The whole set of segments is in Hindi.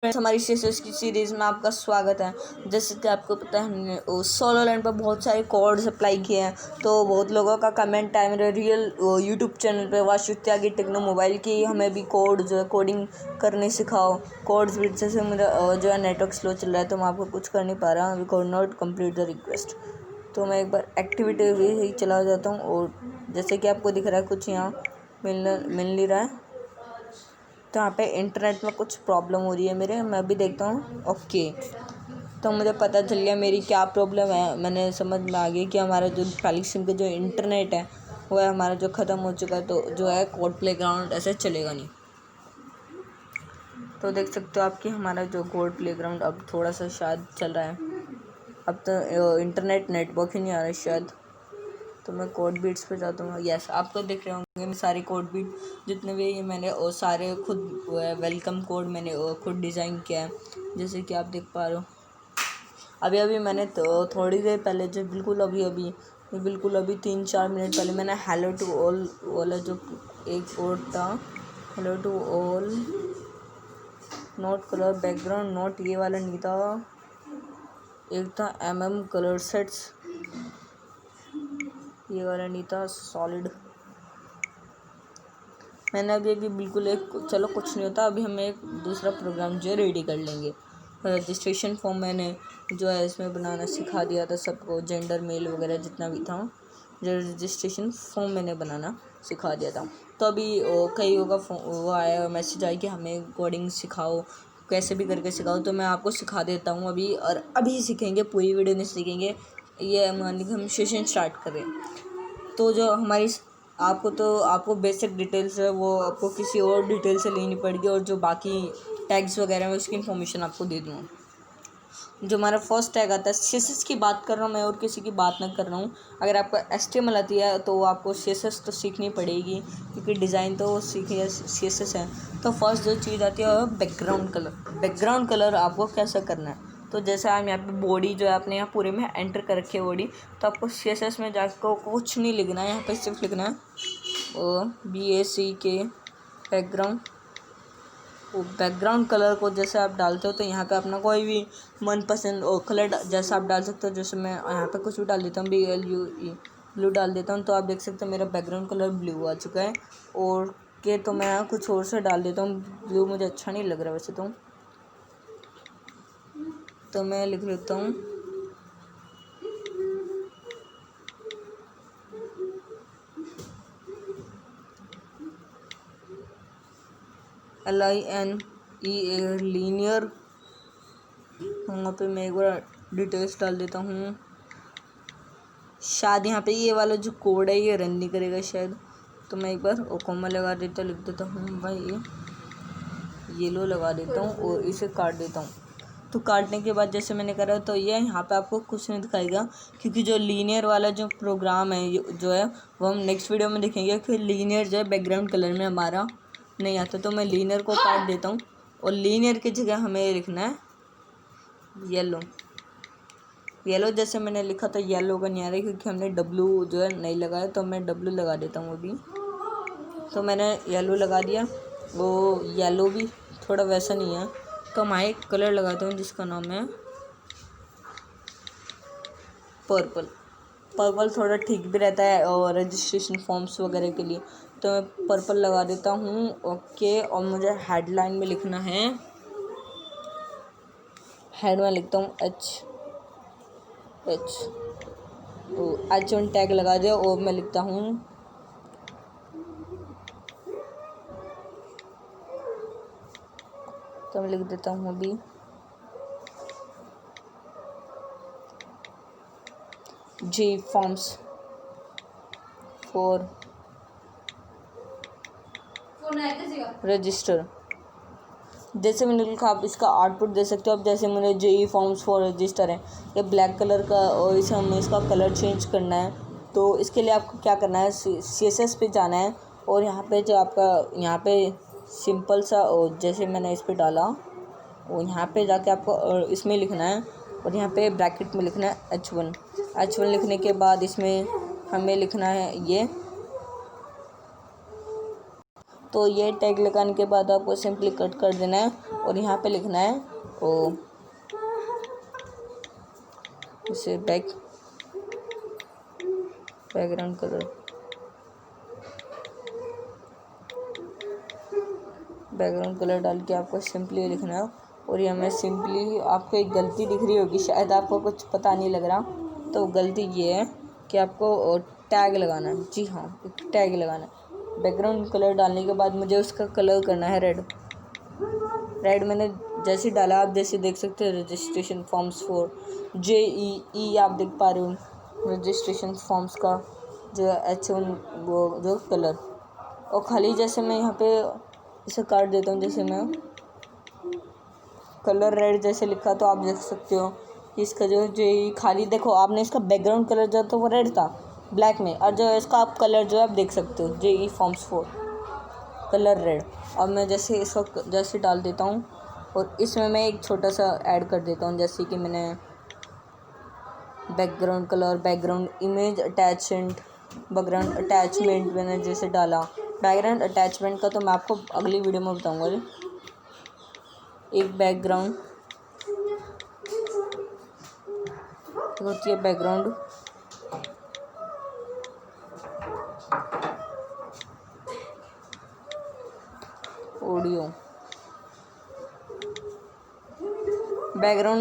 फ्रेंड्स, हमारी सीएसएस की सीरीज़ में आपका स्वागत है। जैसे कि आपको पता है, हमने सोलो लैंड पर बहुत सारे कोड्स अप्लाई किए हैं। तो बहुत लोगों का कमेंट है मेरे रियल यूट्यूब चैनल पे वाशु त्यागी टेक्नो मोबाइल की, हमें भी कोड जो है कोडिंग करने सिखाओ। कोड्स भी जैसे मेरा जो है नेटवर्क स्लो चल रहा है तो मैं आपको कुछ कर नहीं पा रहा, we could not complete the request. तो मैं एक बार एक्टिविटी ही चला जाता हूँ और जैसे कि आपको दिख रहा है कुछ यहाँ मिल नहीं रहा है। तो यहाँ पे इंटरनेट में कुछ प्रॉब्लम हो रही है मेरे, मैं भी देखता हूँ। ओके, तो मुझे पता चल गया मेरी क्या प्रॉब्लम है। मैंने समझ में आ गई कि हमारा जो पहली सिम का जो इंटरनेट है वो है हमारा जो ख़त्म हो चुका है। तो जो है कोड प्लेग्राउंड ऐसे चलेगा नहीं। तो देख सकते हो आप कि हमारा जो कोड प्लेग्राउंड अब थोड़ा सा शायद चल रहा है। अब तो इंटरनेट नेटवर्क ही नहीं आ रहा है शायद। तो मैं कोड बीट्स पे जाता हूँ। यस, आप तो देख रहे होंगे मैं सारे कोड बीट जितने भी ये मैंने और सारे खुद वेलकम कोड मैंने खुद डिज़ाइन किया है, जैसे कि आप देख पा रहे हो। अभी मैंने तो थोड़ी देर पहले जो बिल्कुल अभी 3-4 मिनट पहले मैंने हेलो टू ऑल वाला जो एक कोड था, hello to all note colour background note, ये वाला नहीं था, एक था कलर सेट्स, ये वाला नहीं था, सॉलिड। मैंने अभी बिल्कुल चलो कुछ नहीं होता, अभी हम एक दूसरा प्रोग्राम जो है रेडी कर लेंगे। रजिस्ट्रेशन फॉर्म मैंने जो है इसमें बनाना सिखा दिया था सबको, जेंडर मेल वगैरह जितना भी था, जो रजिस्ट्रेशन फॉर्म मैंने बनाना सिखा दिया था। तो अभी कई होगा वो आया मैसेज आया कि हमें कोडिंग सिखाओ, कैसे भी करके सिखाओ। तो मैं आपको सिखा देता हूँ अभी, और अभी सीखेंगे, पूरी वीडियो नहीं सीखेंगे। ये मान लीजिए हम सेशन स्टार्ट करें तो जो हमारी आपको बेसिक डिटेल्स है वो आपको किसी और डिटेल से लेनी पड़ेगी, और जो बाकी टैग्स वगैरह है उसकी इन्फॉर्मेशन आपको दे दूँगा। जो हमारा फर्स्ट टैग आता है, सीएसएस की बात कर रहा हूँ मैं और किसी की बात ना कर रहा हूँ। अगर आपको एचटीएमएल आती है तो आपको सीएसएस तो सीखनी पड़ेगी, क्योंकि डिज़ाइन तो सीखिए सीएसएस है। तो फर्स्ट जो चीज़ आती है बैकग्राउंड कलर। बैकग्राउंड कलर आपको कैसा करना है, तो जैसे हम यहाँ पे बॉडी जो है आपने यहाँ पूरे में एंटर कर रखी है बॉडी, तो आपको सीएसएस में जाकर कुछ नहीं लिखना है, यहाँ पे सिर्फ लिखना है BACK बैकग्राउंड। वो बैकग्राउंड कलर को जैसे आप डालते हो तो यहाँ पे अपना कोई भी मनपसंद कलर जैसा आप डाल सकते हो। जैसे मैं यहाँ पे कुछ भी डाल देता हूँ, BLUE ब्लू डाल देता हूँ। तो आप देख सकते हो मेरा बैकग्राउंड कलर ब्लू आ चुका है। और तो मैं यहाँ कुछ और से डाल देता हूँ, ब्लू मुझे अच्छा नहीं लग रहा वैसे तो मैं लिख लेता हूँ LINEA लीनियर। वहाँ पे मैं एक बार डिटेल्स डाल देता हूँ। शायद यहाँ पे ये वाला जो कोड है ये रन नहीं करेगा शायद, तो मैं एक बार कोमा लगा देता, लिख देता हूँ भाई ये येलो लगा देता हूँ और इसे काट देता हूँ। तो काटने के बाद जैसे मैंने करा तो ये यहाँ पे आपको कुछ नहीं दिखाएगा, क्योंकि जो लीनियर वाला जो प्रोग्राम है जो है वो हम नेक्स्ट वीडियो में देखेंगे। फिर लीनियर जो है बैकग्राउंड कलर में हमारा नहीं आता, तो मैं लीनियर को काट देता हूँ और लीनियर की जगह हमें लिखना है येलो। जैसे मैंने लिखा था येलो का नहीं आ रहा है, क्योंकि हमने W जो है नहीं लगाया, तो मैं W लगा देता हूँ अभी। तो मैंने येलो लगा दिया। वो येलो भी थोड़ा वैसा नहीं है, तो मैं एक कलर लगाता हूँ जिसका नाम है पर्पल। पर्पल थोड़ा ठीक भी रहता है और रजिस्ट्रेशन फॉर्म्स वगैरह के लिए, तो मैं पर्पल लगा देता हूँ। ओके, और मुझे हेडलाइन में लिखना है, हेड में लिखता हूँ H तो H1 टैग लगा दिया और मैं लिखता हूँ तो मैं लिख देता हूँ अभी G फॉर्म्स फॉर रजिस्टर। जैसे मैंने लिखा आप इसका आउटपुट दे सकते हो। अब जैसे मैंने JE फॉर्म्स फॉर रजिस्टर है, ये ब्लैक कलर का, और इसे हमें इसका कलर चेंज करना है। तो इसके लिए आपको क्या करना है, CSS पे जाना है, और यहाँ पे जो आपका यहाँ पे सिंपल सा, और जैसे मैंने इस पर डाला और यहाँ पे जाके आपको इसमें लिखना है, और यहाँ पे ब्रैकेट में लिखना है H1 लिखने के बाद इसमें हमें लिखना है ये तो ये टैग लगाने के बाद आपको सिंपली कट कर देना है और यहाँ पे लिखना है ओ इसे बैकग्राउंड कलर डाल के आपको सिंपली लिखना है। और ये मैं सिंपली आपको एक गलती दिख रही होगी, शायद आपको कुछ पता नहीं लग रहा, तो गलती ये है कि आपको टैग लगाना है। जी हाँ, एक टैग लगाना है। बैकग्राउंड कलर डालने के बाद मुझे उसका कलर करना है रेड मैंने जैसे डाला, आप जैसे देख सकते हैं रजिस्ट्रेशन फॉर्म्स फॉर JEE आप देख पा रहे हो रजिस्ट्रेशन फॉर्म्स का जो H1 वो जो कलर। और खाली जैसे मैं यहाँ पे इसे काट देता हूँ, जैसे मैं कलर रेड जैसे लिखा तो आप देख सकते हो कि इसका जो JEE खाली देखो, आपने इसका बैकग्राउंड कलर जो तो वो रेड था ब्लैक में, और जो इसका आप कलर जो आप देख सकते हो JEE forms for colour red. अब मैं जैसे इस वक्त जैसे डाल देता हूँ और इसमें मैं एक छोटा सा ऐड कर देता हूँ, जैसे कि मैंने background colour, background image background attachment मैंने जैसे डाला। बैकग्राउंड अटैचमेंट का तो मैं आपको अगली वीडियो में बताऊँगा। एक बैकग्राउंड होती है बैकग्राउंड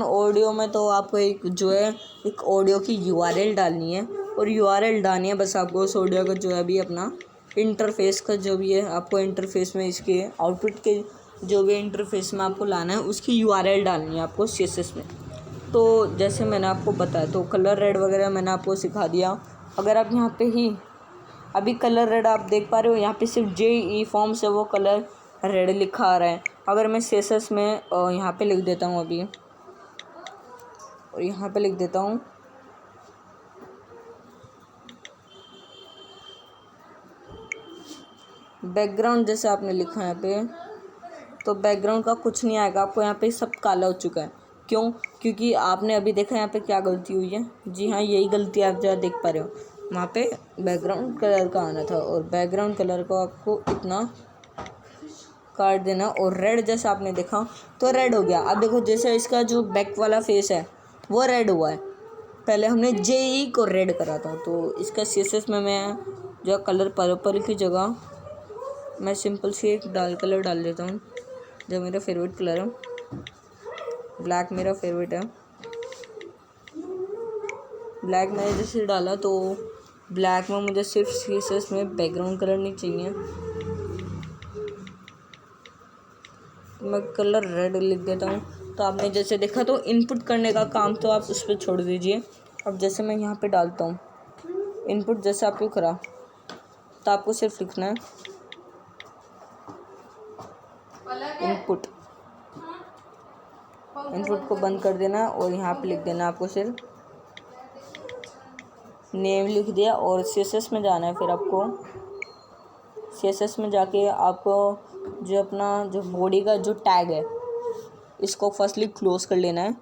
ऑडियो में तो आपको एक ऑडियो की URL डालनी है और URL डालनी है। बस आपको उस ऑडियो का जो है अभी अपना इंटरफेस का जो भी है, आपको इंटरफेस में इसके आउटपुट के जो भी इंटरफेस में आपको लाना है उसकी URL डालनी है आपको CSS में। तो जैसे मैंने आपको बताया, तो कलर रेड वगैरह मैंने आपको सिखा दिया। अगर आप यहाँ पे ही अभी कलर रेड आप देख पा रहे हो, यहाँ पे सिर्फ JEE फॉर्म से वो कलर रेड लिखा आ रहा है। अगर मैं CSS में यहाँ पे लिख देता हूँ अभी, और यहाँ पे लिख देता हूँ बैकग्राउंड, जैसे आपने लिखा है यहाँ पे, तो बैकग्राउंड का कुछ नहीं आएगा आपको। यहाँ पे सब काला हो चुका है। क्यों? क्योंकि आपने अभी देखा यहाँ पे क्या गलती हुई है। जी हाँ, यही गलती आप जहाँ देख पा रहे हो, वहाँ पे बैकग्राउंड कलर का आना था और बैकग्राउंड कलर को आपको इतना काट देना। और रेड जैसा आपने देखा तो रेड हो गया। अब देखो, जैसे इसका जो बैक वाला फेस है वो रेड हुआ है, पहले हमने JEE को रेड करा था। तो इसका CSS में मैं जो कलर पर्पल की जगह मैं सिंपल सी एक कलर डाल देता हूँ, जो मेरा फेवरेट कलर है। ब्लैक मेरा फेवरेट है। ब्लैक मैंने जैसे डाला तो ब्लैक में मुझे सिर्फ CSS में बैकग्राउंड कलर नहीं चाहिए, मैं कलर रेड लिख देता हूँ। तो आपने जैसे देखा, तो इनपुट करने का काम तो आप उस पर छोड़ दीजिए। अब जैसे मैं यहाँ पे डालता हूँ इनपुट, जैसे आपको करा, तो आपको सिर्फ लिखना है इनपुट को बंद कर देना और यहाँ पे लिख देना आपको सिर्फ नेम लिख दिया। और CSS में जाना है, फिर आपको CSS में जाके आपको जो अपना जो बॉडी का जो टैग है इसको फर्स्टली क्लोज कर लेना है।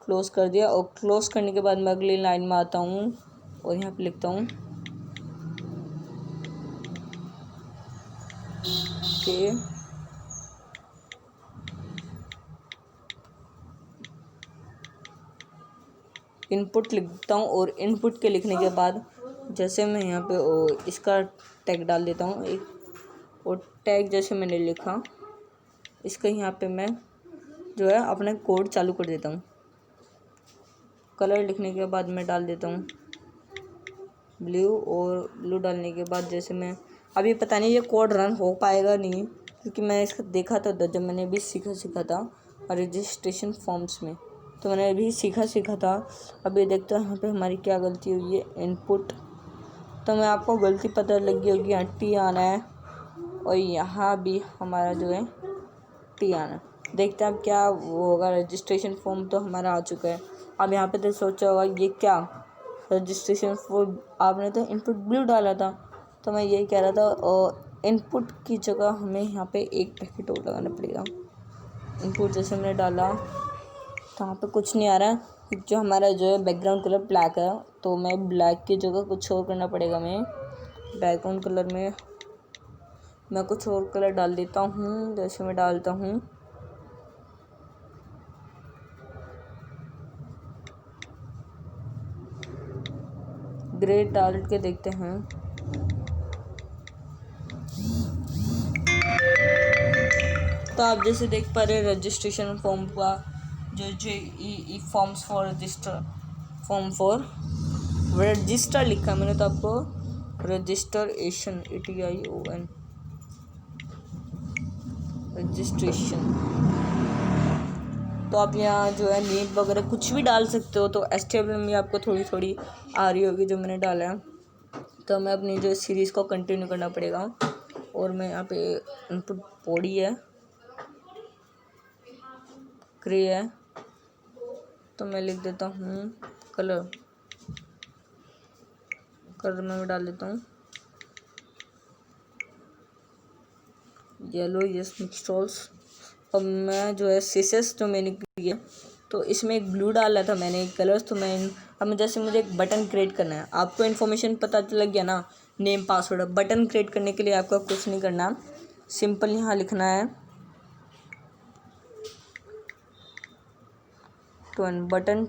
क्लोज कर दिया, और क्लोज करने के बाद मैं अगली लाइन में आता हूँ और यहाँ पे लिखता हूँ कि इनपुट लिखता हूँ। और इनपुट के लिखने के बाद जैसे मैं यहाँ पे इसका टैग डाल देता हूँ एक, और टैग जैसे मैंने लिखा, इसका यहाँ पे मैं जो है अपना कोड चालू कर देता हूँ। कलर लिखने के बाद मैं डाल देता हूँ ब्लू, और ब्लू डालने के बाद जैसे मैं अभी पता नहीं ये कोड रन हो पाएगा नहीं, क्योंकि मैं इसका देखा था जब मैंने अभी सीखा था रजिस्ट्रेशन फॉर्म्स में, तो मैंने अभी सीखा था। अभी देखते हैं यहाँ पे हमारी क्या गलती हुई है। इनपुट, तो मैं आपको गलती पता लगी होगी, यहाँ T आना है और यहाँ भी हमारा जो है T आना है। देखते हैं अब क्या वो होगा। रजिस्ट्रेशन फॉर्म तो हमारा आ चुका है। अब यहाँ पे तो सोचा होगा ये क्या रजिस्ट्रेशन फॉर्म, आपने तो इनपुट ब्लू डाला था। तो मैं यही कह रहा था, और इनपुट की जगह हमें यहाँ पे एक ब्रैकेट और लगाना पड़ेगा। इनपुट जैसे मैंने डाला तो यहाँ पे कुछ नहीं आ रहा है, जो हमारा जो है बैकग्राउंड कलर ब्लैक है, तो मैं ब्लैक की जगह कुछ और करना पड़ेगा। मैं बैकग्राउंड कलर में मैं कुछ और कलर डाल देता हूँ, जैसे मैं डालता हूँ ग्रे, डाल के देखते हैं। तो आप जैसे देख पा रहे रजिस्ट्रेशन फॉर्म का जो JEE forms for register, form for register लिखा है मैंने, तो आपको रजिस्ट्रेशन ATION रजिस्ट्रेशन। तो आप यहाँ जो है नेम वगैरह कुछ भी डाल सकते हो। तो HTML में आपको थोड़ी थोड़ी आ रही होगी जो मैंने डाला है। तो हमें अपनी जो सीरीज़ को कंटिन्यू करना पड़ेगा। और मैं यहाँ पे इनपुट बॉडी है, ग्रे है, तो मैं लिख देता हूँ कलर मैं डाल देता हूँ येलो, यस मिक्सट्रॉल्स। अब मैं जो है सीसेस जो मैंने किया, तो इसमें एक ब्लू डाला था मैंने, एक कलर्स। तो मैं अब जैसे मुझे एक बटन क्रिएट करना है, आपको इन्फॉर्मेशन पता लग गया ना, नेम पासवर्ड। बटन क्रिएट करने के लिए आपको कुछ नहीं करना, सिंपल यहाँ लिखना है तो button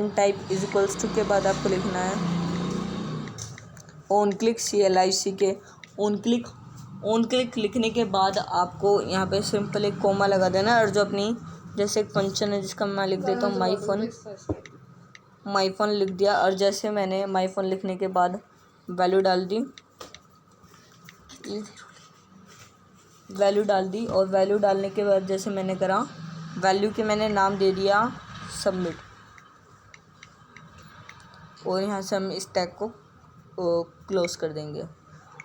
type is equals to के बाद आपको लिखना है ऑन क्लिक CLIC के ऑन क्लिक लिखने के बाद आपको यहाँ पे सिंपल एक कोमा लगा देना। और जो अपनी जैसे एक फंक्शन है जिसका मैं लिख देता हूँ माई फ़ोन लिख दिया। और जैसे मैंने माई फ़ोन लिखने के बाद वैल्यू डाल दी और वैल्यू डालने के बाद जैसे मैंने करा, वैल्यू के मैंने नाम दे दिया सबमिट। और यहाँ से हम इस टैग को क्लोज़ कर देंगे।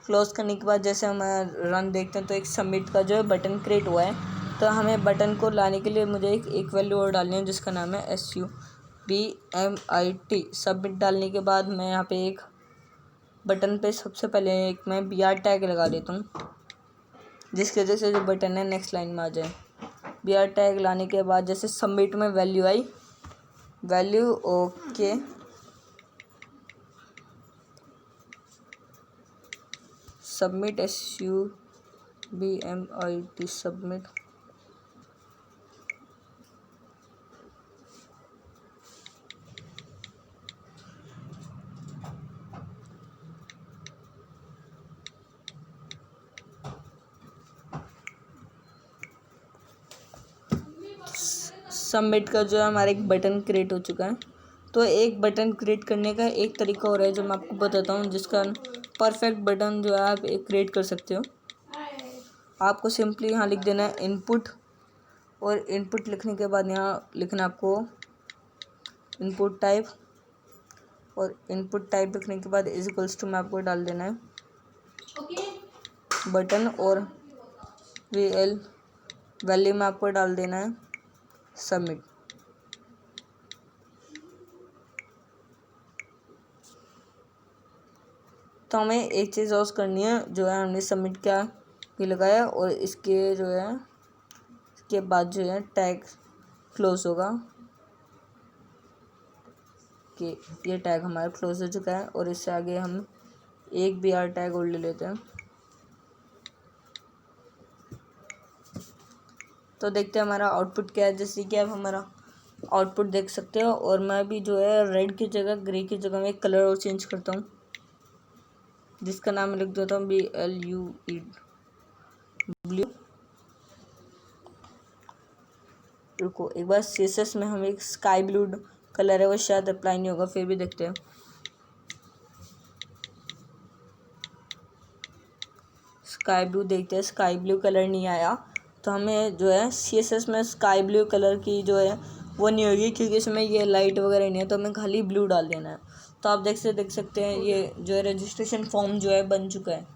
क्लोज़ करने के बाद जैसे हम रन देखते हैं तो एक सबमिट का जो है बटन क्रिएट हुआ है। तो हमें बटन को लाने के लिए मुझे एक वैल्यू और डालनी है जिसका नाम है SUBMIT। सबमिट डालने के बाद मैं यहाँ पे एक बटन पे सबसे पहले एक मैं BR टैग लगा देता हूँ, जिसकी वजह से जो बटन है नेक्स्ट लाइन में आ जाए। BR टैग लाने के बाद जैसे सबमिट में वैल्यू आई, value okay, submit SUBMIT submit. Submit का जो है हमारा एक बटन क्रिएट हो चुका है। तो एक बटन क्रिएट करने का एक तरीका और है जो मैं आपको बताता हूँ, जिसका परफेक्ट बटन जो है आप एक क्रिएट कर सकते हो। आपको सिंपली यहाँ लिख देना है इनपुट, और इनपुट लिखने के बाद यहाँ लिखना आपको इनपुट टाइप, और इनपुट टाइप लिखने के बाद इज इक्वल्स टू में आपको डाल देना है बटन, और वैल्यू में आपको डाल देना है सबमिट। तो हमें एक चीज़ और करनी है, जो है हमने सबमिट क्या भी लगाया, और इसके जो है इसके बाद जो है टैग क्लोज होगा कि ये टैग हमारा क्लोज हो चुका है। और इससे आगे हम एक BR टैग और ले लेते हैं। तो देखते हैं हमारा आउटपुट क्या है। जैसे कि आप हमारा आउटपुट देख सकते हो। और मैं भी जो है रेड की जगह ग्रे की जगह में एक कलर और चेंज करता हूँ, जिसका नाम लिख देता हूँ BLUE ब्लू। रुको एक बार CSS में हम एक स्काई ब्लू कलर है वो शायद अप्लाई नहीं होगा, फिर भी देखते हैं। स्काई ब्लू देखते हैं, स्काई ब्लू कलर नहीं आया। तो हमें जो है CSS में स्काई ब्लू कलर की जो है वो नहीं होगी, क्योंकि इसमें ये लाइट वगैरह नहीं है। तो हमें खाली ब्लू डाल देना है। तो आप देख सकते हैं ये जो है रजिस्ट्रेशन फॉर्म जो है बन चुका है।